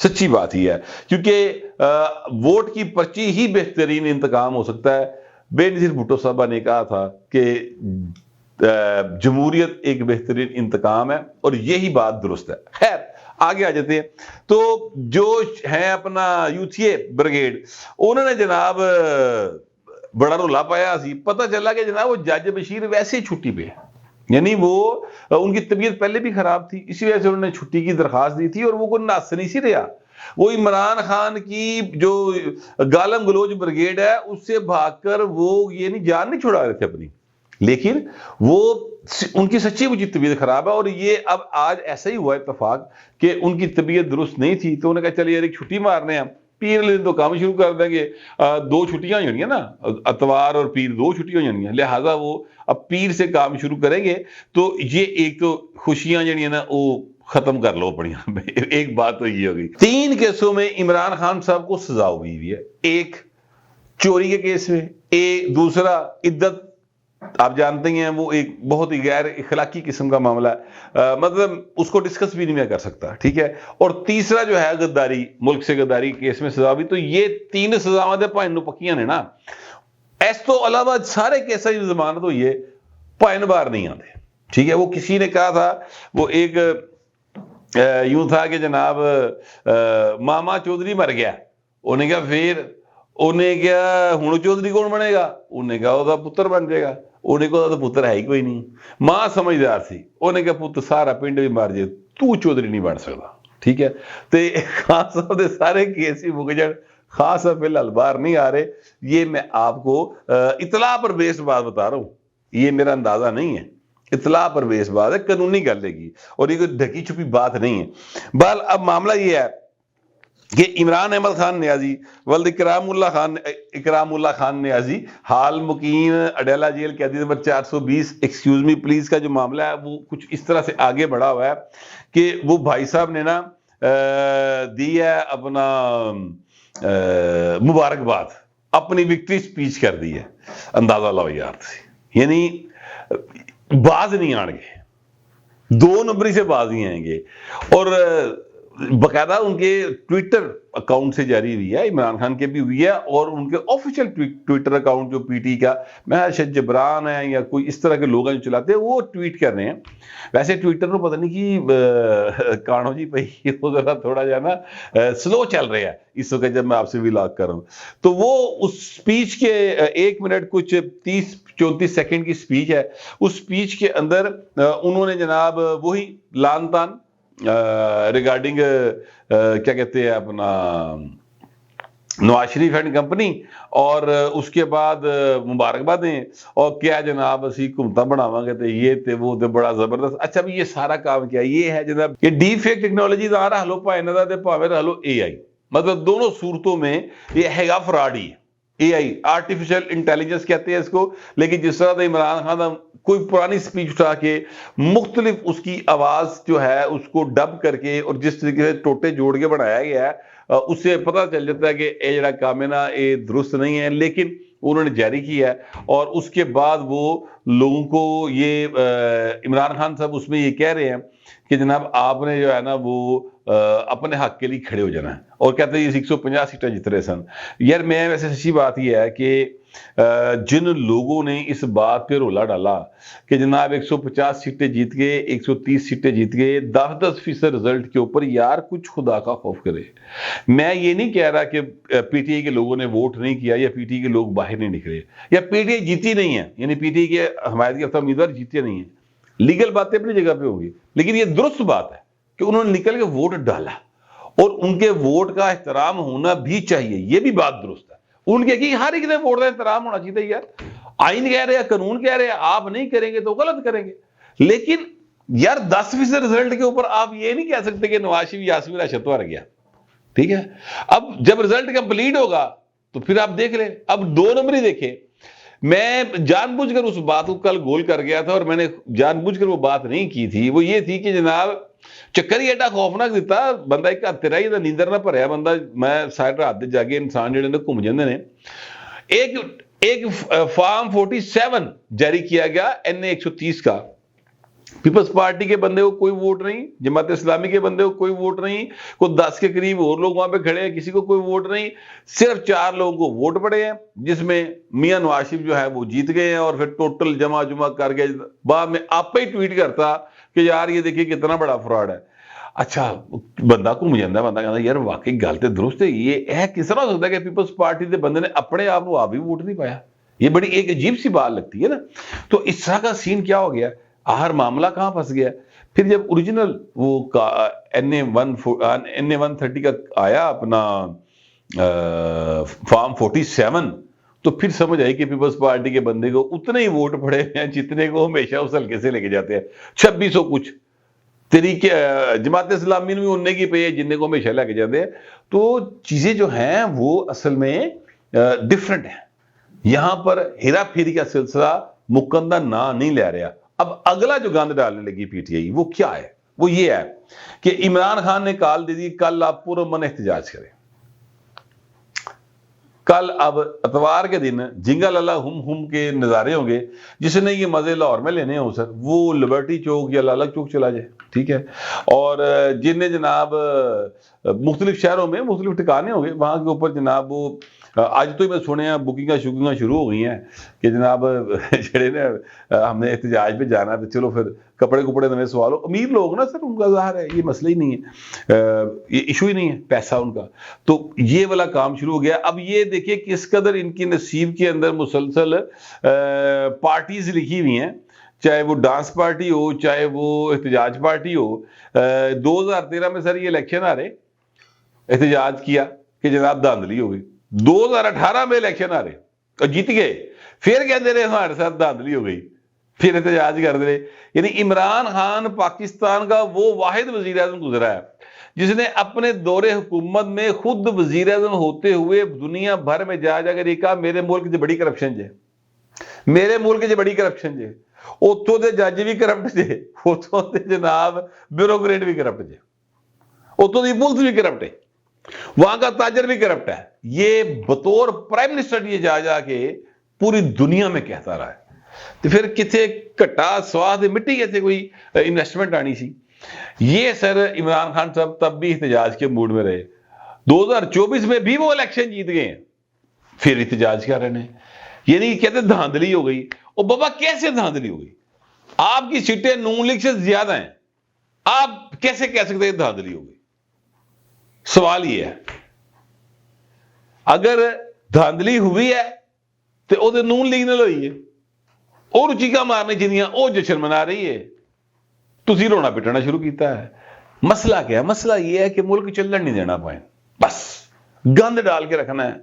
سچی بات ہی ہے، کیونکہ ووٹ کی پرچی ہی بہترین انتقام ہو سکتا ہے۔ بے نظیر بھٹو صاحبہ نے کہا تھا کہ جمہوریت ایک بہترین انتقام ہے، اور یہی بات درست ہے۔ خیر آگے آ جاتے ہیں۔ تو جو ہیں اپنا یوتھیے بریگیڈ، انہوں نے جناب بڑا رولا پایا سی، پتہ چلا کہ جناب وہ جج بشیر ویسے ہی چھٹی پہ، یعنی وہ ان کی طبیعت پہلے بھی خراب تھی، اسی وجہ سے انہوں نے چھٹی کی درخواست دی تھی، اور وہ کوئی ناس نہیں سی رہا۔ وہ عمران خان کی جو گالم گلوچ بریگیڈ ہے اس سے بھاگ کر وہ یہ نہیں جان نہیں چھڑا رہے تھے اپنی، لیکن وہ ان کی سچی مجھے طبیعت خراب ہے، اور یہ اب آج ایسا ہی ہوا اتفاق کہ ان کی طبیعت درست نہیں تھی، تو انہوں نے کہا چلیے ایک چھٹی مارنے ہیں، پیر تو کام شروع کر دیں گے، 2 چھٹیاں ہو جانی ہیں نا، اتوار اور پیر 2 چھٹیاں ہو جانی ہیں، لہٰذا وہ اب پیر سے کام شروع کریں گے۔ تو یہ ایک تو خوشیاں جنی ہیں نا وہ ختم کر لو پڑی، ایک بات تو یہ ہوگی۔ 3 کیسوں میں عمران خان صاحب کو سزا ہوئی ہے، ایک چوری کے کیس میں، دوسرا عدت، آپ جانتے ہیں وہ ایک بہت ہی غیر اخلاقی قسم کا معاملہ ہے، مطلب اس کو ڈسکس بھی نہیں میں کر سکتا، ٹھیک ہے، اور تیسرا جو ہے غداری، ملک سے غداری کیس میں سزا بھی۔ تو یہ 3 سزاواں دے پائن پکیاں نے نا، اس تو علاوہ سارے کیساں کی ضمانت ہوئی ہے، پائن بار نہیں آتے، ٹھیک ہے۔ وہ کسی نے کہا تھا، وہ ایک یوں تھا کہ جناب ماما چودھری مر گیا، انہیں کہا پھر انہیں کیا ہوں چودھری کون بنے گا، انہیں کہا وہ پتر بن جائے گا، انہیں کہا تو پتر ہے ہی کوئی نہیں، ماں سمجھدار سی، انہیں کہا پتر سارا پنڈ بھی مار جائے تو چودھری نہیں بن سکتا، ٹھیک ہے۔ تو خان صاحب دے سارے کیس ہی مک جان، خان صاحب فی الحال باہر نہیں آ رہے۔ یہ میں آپ کو اطلاع پر بیس بات بتا رہا ہوں، یہ میرا اندازہ نہیں ہے، اطلاع پر بیس بات ہے، قانونی گل ہے، اور یہ کوئی ڈھکی چھپی بات نہیں ہے۔ بہرحال اب معاملہ یہ ہے کہ عمران احمد خان نیازی ولد اکرام اللہ خان نیازی حال مقیم اڈیالہ جیل قیدی نمبر 420 ایکسکیوز می پلیز کا جو معاملہ ہے وہ کچھ اس طرح سے آگے بڑھا ہوا ہے کہ وہ بھائی صاحب نے نا دی ہے اپنا مبارکباد، اپنی وکٹری سپیچ کر دی ہے، اندازہ لاؤ یار، یعنی باز نہیں آن گے، 2 نمبری سے باز ہی آئیں گے، اور باقاعدہ ان کے ٹویٹر اکاؤنٹ سے جاری ہوئی ہے، عمران خان کے بھی ہوئی ہے، اور ان کے آفیشیل ٹویٹر اکاؤنٹ جو پی ٹی کا میں شاید جبران ہے یا کوئی اس طرح کے لوگ جو چلاتے ہیں وہ ٹویٹ کر رہے ہیں۔ ویسے ٹویٹر کو پتہ نہیں کہ کانو جی پہ ذرا تھوڑا جو ہے نا سلو چل رہا ہے اس وقت جب میں آپ سے ولاگ کر رہا ہوں، تو وہ اس سپیچ کے 1 منٹ کچھ 30-34 سیکنڈ کی سپیچ ہے، اس سپیچ کے اندر انہوں نے جناب وہی لان تان ریگارڈنگ کیا کہتے ہیں اپنا نواز شریف اینڈ کمپنی، اور اس کے بعد مبارکبادیں، اور کیا جناب اسی حکومتاں بناواں گے تے یہ تے وہ تے بڑا زبردست۔ اچھا بھی یہ سارا کام کیا یہ ہے جناب کہ ڈیپ فیک ٹیکنالوجی نہ رہ لو پائے نہ تے پاوے رہ لو اے آئی، مطلب دونوں صورتوں میں یہ ہے گا فراڈ ہی، اے آئی آرٹیفیشل انٹیلیجنس کہتے ہیں اس کو۔ لیکن جس طرح عمران خان کوئی پرانی سپیچ اٹھا کے مختلف اس کی آواز جو ہے اس کو ڈب کر کے اور جس طریقے سے ٹوٹے جوڑ کے بنایا گیا ہے اس سے پتہ چل جاتا ہے کہ اے جڑا کام ہے نا یہ درست نہیں ہے، لیکن انہوں نے جاری کیا ہے، اور اس کے بعد وہ لوگوں کو یہ عمران خان صاحب اس میں یہ کہہ رہے ہیں کہ جناب آپ نے جو ہے نا وہ اپنے حق کے لیے کھڑے ہو جانا ہے، اور کہتے ہیں یہ 150 سیٹیں جیت رہے سن۔ یار میں ویسے سچی بات یہ ہے کہ جن لوگوں نے اس بات پہ رولا ڈالا کہ جناب 150 سیٹیں جیت گئے، 130 سیٹیں جیت گئے، 10% رزلٹ کے اوپر، یار کچھ خدا کا خوف کرے۔ میں یہ نہیں کہہ رہا کہ پی ٹی آئی کے لوگوں نے ووٹ نہیں کیا یا پی ٹی آئی کے لوگ باہر نہیں نکلے یا پی ٹی آئی جیتی نہیں ہے، یعنی پی ٹی آئی کے حمایت کے امیدوار جیتے نہیں ہیں، لیگل باتیں اپنی جگہ پہ ہوگی، لیکن یہ درست بات ہے کہ انہوں نے نکل کے ووٹ ڈالا، اور ان کے ووٹ کا احترام ہونا بھی چاہیے، یہ بھی بات درست ہے۔ ان کے ہر ایک نے ووٹ کا احترام ہونا چاہیے یار، آئین کہہ رہے ہیں، قانون کہہ رہے ہیں، آپ نہیں کریں گے تو غلط کریں گے، لیکن یار 10% رزلٹ کے اوپر آپ یہ نہیں کہہ سکتے کہ نواز شریف یاسمین ارشد ہار گیا، ٹھیک ہے۔ اب جب رزلٹ کمپلیٹ ہوگا تو پھر آپ دیکھ لیں، اب 2 نمبر ہی دیکھیں۔ میں جان بوجھ کر اس بات کو کل گول کر گیا تھا، اور میں نے جان بوجھ کر وہ بات نہیں کی تھی، وہ یہ تھی کہ جناب چکر ہی ایڈا خوفناک دیتا بندہ ایک ہاتھ تیرا ہی نیندر نہ بھریا بندہ، میں سائڈ رات دے جاگے انسان جڑے نے گھوم جاندے نے۔ ایک فارم 47 جاری کیا گیا این اے 130 کا، پیپلز پارٹی کے بندے کو کوئی ووٹ نہیں, جماعت اسلامی کے بندے کو کوئی ووٹ نہیں, کوئی 10 کے قریب اور لوگ وہاں پہ کھڑے ہیں, کسی کو کوئی ووٹ نہیں, صرف 4 لوگوں کو ووٹ پڑے ہیں, جس میں میاں نواز شریف جو ہے وہ جیت گئے ہیں. اور پھر ٹوٹل جمع کر کے بعد میں آپ ہی ٹویٹ کرتا کہ یار یہ دیکھیے کتنا بڑا فراڈ ہے. اچھا بندہ کو مجھے بندہ کہتا یار واقعی گل تے درست ہے, یہ کس طرح ہو سکتا ہے کہ پیپلز پارٹی کے بندے نے اپنے آپ کو بھی ووٹ نہیں پایا؟ یہ بڑی ایک عجیب سی بات لگتی ہے نا. تو اس طرح کا سین کیا ہو گیا, آخر معاملہ کہاں پھنس گیا؟ پھر جب اوریجنل وہ NA-130 کا آیا اپنا فارم 47, تو پھر سمجھ آئی کہ پیپلز پارٹی کے بندے کو اتنے ہی ووٹ پڑے ہیں جتنے کو ہمیشہ اس حلقے سے لے کے جاتے ہیں, 2600 کچھ. طریقے جماعت اسلامی میں اننے کی پہ ہے جننے کو ہمیشہ لے کے جاتے ہیں. تو چیزیں جو ہیں وہ اصل میں ڈیفرنٹ ہیں. یہاں پر ہیرا پھیری کا سلسلہ مکندہ نہیں لے رہا. اب اگلا جو گاند ڈالنے لگی پی ٹی آئی وہ کیا ہے؟ وہ یہ ہے کہ عمران خان نے کال دے دی کل آپ پرامن احتجاج کریں. کل اب اتوار کے دن جنگل اللہ ہم کے نظارے ہوں گے. جس نے یہ مزے لاہور میں لینے ہوں سر, وہ لبرٹی چوک یا لالک چوک چلا جائے, ٹھیک ہے. اور جن نے جناب مختلف شہروں میں مختلف ٹھکانے ہوں گے, وہاں کے اوپر جناب وہ آج تو میں سنے ہیں بکنگاں شروع ہو گئی ہیں کہ جناب جڑے نا ہم نے احتجاج پہ جانا تو چلو پھر کپڑے نویں سوالو. امیر لوگ نا سر, ان کا ظاہر ہے یہ مسئلہ ہی نہیں ہے, یہ ایشو ہی نہیں ہے پیسہ ان کا. تو یہ والا کام شروع ہو گیا. اب یہ دیکھیں کس قدر ان کی نصیب کے اندر مسلسل پارٹیز لکھی ہوئی ہیں, چاہے وہ ڈانس پارٹی ہو, چاہے وہ احتجاج پارٹی ہو. 2013 میں سر یہ الیکشن آ رہے, احتجاج کیا کہ جناب دھاندلی ہو گئی. 2018 میں الیکشن آ رہے اور جیت گئے, پھر کہتے رہے ہمارے ساتھ دھاندلی ہو گئی, پھر احتجاج کر دے. یعنی عمران خان پاکستان کا وہ واحد وزیر اعظم گزرا ہے جس نے اپنے دور حکومت میں خود وزیر اعظم ہوتے ہوئے دنیا بھر میں جا کر یہ کہا میرے ملک سے بڑی کرپشن جے, میرے ملک سے بڑی کرپشن جے. اتوں دے جج بھی کرپٹ جے, اتوں دے جناب بیوروکریٹ بھی کرپٹ جے, اتوں دی پولیس بھی کرپٹ ہے, وہاں کا تاجر بھی کرپٹ ہے. یہ بطور پرائم منسٹر یہ جا کے پوری دنیا میں کہتا رہا ہے. تو پھر کتنے کٹا سواد مٹی کہتے کوئی انویسٹمنٹ آنی سی. یہ سر عمران خان صاحب تب بھی احتجاج کے موڈ میں رہے. 2024 میں بھی وہ الیکشن جیت گئے ہیں, پھر احتجاج کر رہے ہیں. یعنی کہتے دھاندلی ہو گئی. اور بابا کیسے دھاندلی ہو گئی؟ آپ کی سیٹیں نون لیگ سے زیادہ ہیں, آپ کیسے کہہ سکتے ہیں دھاندلی ہو گئی؟ سوال یہ ہے, اگر دھاندلی ہوئی ہے تو وہ نون لیگ نال ہوئی ہے, اور چیخا مارنے جنیاں وہ جشن منا رہی ہے, تسی رونا پٹنا شروع کیتا ہے. مسئلہ کیا ہے؟ مسئلہ یہ ہے کہ ملک چلن نہیں دینا پائیں, بس گند ڈال کے رکھنا ہے,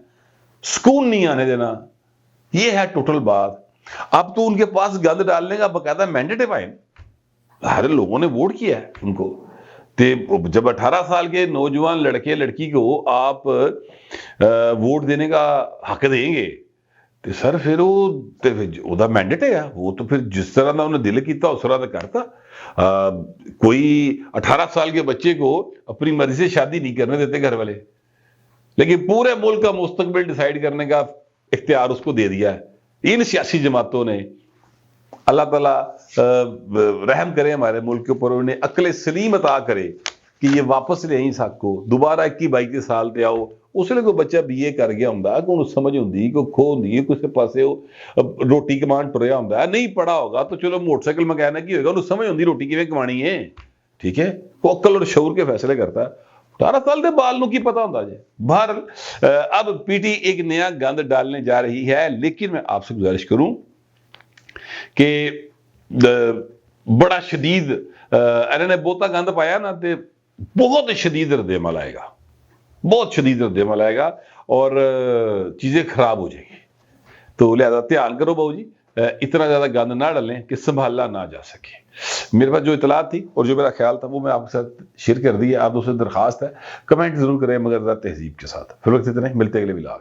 سکون نہیں آنے دینا, یہ ہے ٹوٹل بات. اب تو ان کے پاس گند ڈالنے کا باقاعدہ مینڈیٹ ہے پائیں, ہر لوگوں نے ووٹ کیا ہے ان کو. جب 18 سال کے نوجوان لڑکے لڑکی کو آپ ووٹ دینے کا حق دیں گے تو سر پھر وہ مینڈیٹ ہے, وہ تو پھر جس طرح نہ انہیں دل کیتا اس طرح کرتا. کوئی 18 سال کے بچے کو اپنی مرضی سے شادی نہیں کرنے دیتے گھر والے, لیکن پورے ملک کا مستقبل ڈیسائیڈ کرنے کا اختیار اس کو دے دیا ہے ان سیاسی جماعتوں نے. اللہ تعالیٰ رحم کرے ہمارے ملک کے اوپر, انہیں عقل سلیم عطا کرے کہ یہ واپس لے آئیں ساتھ کو دوبارہ 21-22 سال تے آؤ. اس لیے کوئی بچہ BA کر گیا ہوں کہ انہوں سمجھ ہوں کوئی کھو ہوں کسی پاسے روٹی کمان ٹریا ہوں, نہیں پڑھا ہوگا تو چلو موٹر سائیکل میں کہنا کی ہوگا, انہوں سمجھ ہوں روٹی کیویں کمانی ہے, ٹھیک ہے, وہ عقل اور شعور کے فیصلے کرتا ہے. 18 سال دے بال نو کی پتا ہوتا جائے. بہرحال اب PT ایک نیا گند ڈالنے جا رہی ہے, لیکن میں آپ سے گزارش کروں کہ بڑا شدید انہوں نے بہتا گند پایا نا تے بہت شدید رد عمل آئے گا, بہت شدید رد عمل آئے گا اور چیزیں خراب ہو جائیں گی. تو لہذا دھیان کرو بہو جی, اتنا زیادہ گند نہ ڈالیں کہ سنبھالا نہ جا سکے. میرے پاس جو اطلاعات تھی اور جو میرا خیال تھا وہ میں آپ کے ساتھ شیئر کر دی ہے. آپ دوسرے درخواست ہے کمنٹ ضرور کریں مگر تہذیب کے ساتھ. پھر وقت اتنے ملتے اگلے ولاگ.